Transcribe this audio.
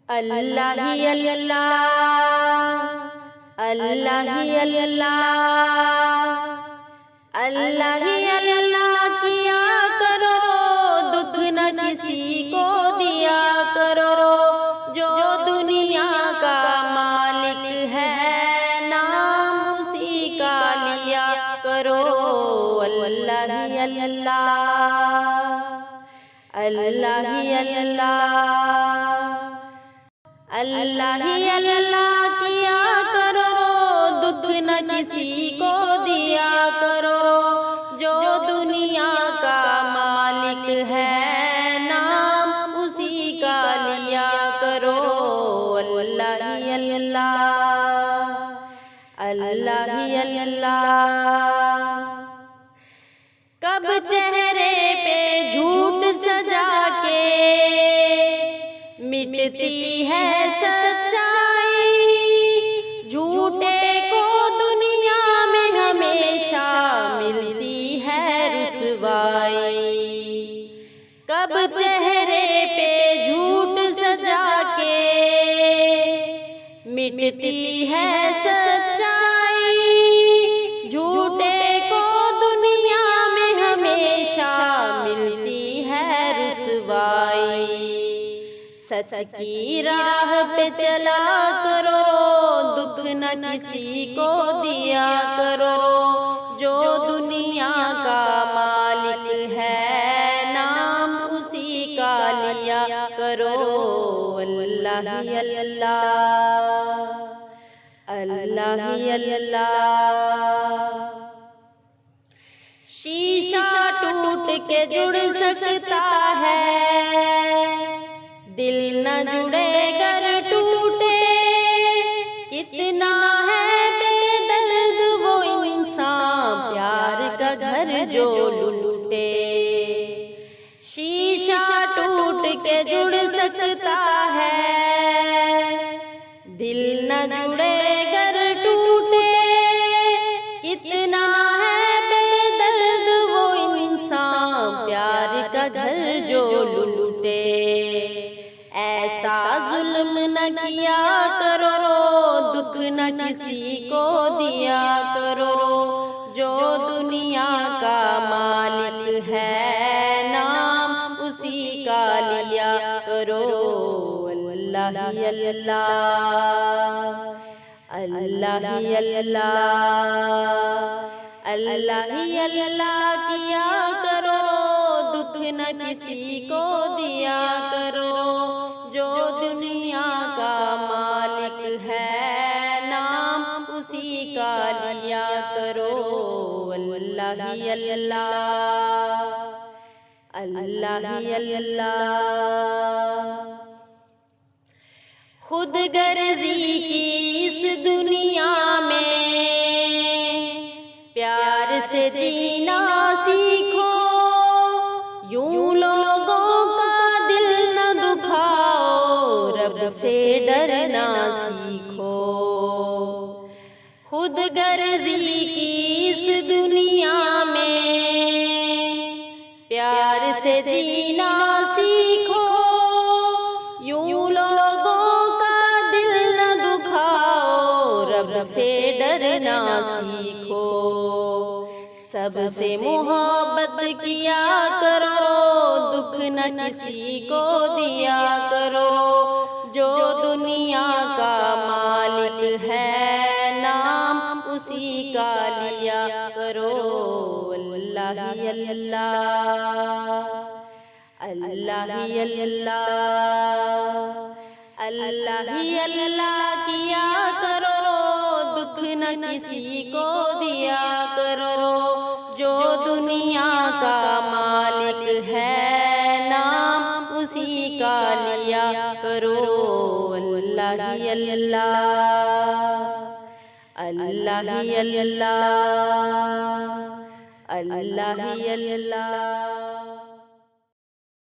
अल्लाह ही अल्लाह, अल्लाह ही अल्लाह, अल्लाह ही अल्लाह किया करो, दुख न किसी को दिया करो। जो दुनिया का मालिक है, नाम उसी का लिया करो। अल्लाह ही अल्लाह, अल्लाह ही अल्लाह, अल्लाह ही अल्लाह किया करो, दुख न किसी को दिया करो। जो दुनिया का मालिक है, नाम उसी का लिया करो। अल्लाह ही अल्लाह, अल्लाह ही अल्लाह। कब चेहरे पे झूठ सजा के मिटती है सच्चाई, झूठे को दुनिया में हमेशा मिलती है रुसवाई। कब चेहरे पे झूठ सजा के मिटती है सच्चाई, झूठे को दुनिया में हमेशा मिलती है रुसवाई। सच की राह पे चला करो, दुख न किसी को दिया करो। जो दुनिया का मालिक है, नाम उसी का लिया करो। अल्लाह ही अल्लाह, अल्लाह ही अल्लाह। शीशा टूट के जुड़ सकता है, दिल न जुड़े गर टूटे। कितना है बेदर्द वो इंसान, प्यार का घर जो लूटे। शीशा टूट के जुड़ सकता है, दिल न जुड़े गर टूटे। कितना है बेदर्द वो इंसान, प्यार का घर जो लूटे। ऐसा जुल्म न किया करो, दुख न किसी को दिया करो। जो दुनिया का मालिक है, नाम उसी का लिया करो। अल्लाह ही अल्लाह, अल्लाह ही अल्लाह, अल्लाह ही अल्लाह किया करो, दुख न किसी को दिया करो। जो दुनिया का मालिक है, नाम उसी का लिया करो। अल्लाह ही अल्लाह, अल्लाह ही अल्लाह। खुद गर्जी की इस दुनिया में प्यार से जीना सीखो। यूं लोगों का दिल न दुखाओ, रब से डरना सीखो। खुद गर्जी की इस दुनिया में प्यार से जीना सीखो। यूं लोगों का दिल न दुखाओ, रब से डरना सीखो। सबसे मोहब्बत किया करो, दुख न किसी को दिया करो। जो दुनिया का मालिक है, नाम उसी का लिया करो। अल्लाह ही अल्लाह, अल्लाह ही अल्लाह, अल्लाह ही अल्लाह किया करो, दुख न किसी को दिया करो। जो दुनिया का मालिक है, नाम उसी का लिया करो। अल्लाह ही अल्लाह, अल्लाह ही अल्लाह, अल्लाह ही अल्लाह।